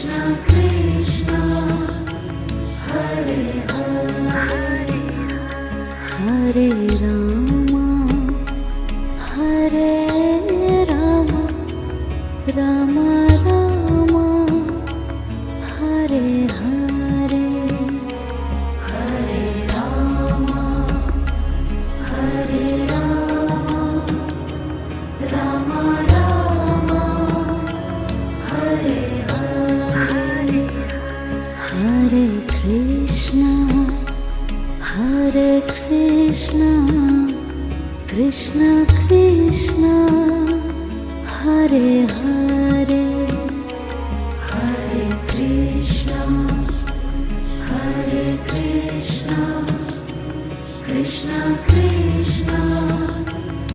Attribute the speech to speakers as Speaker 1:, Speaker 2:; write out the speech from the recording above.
Speaker 1: Krishna, Hare Hare, Hare Rama, Hare Rama, Rama Rama, Hare Hare, Hare Rama, Hare Rama, Rama Rama, Hare Hare, Hare Krishna, Hare Krishna, Krishna Krishna, Hare Hare, Hare Krishna, Hare Krishna, Krishna Krishna,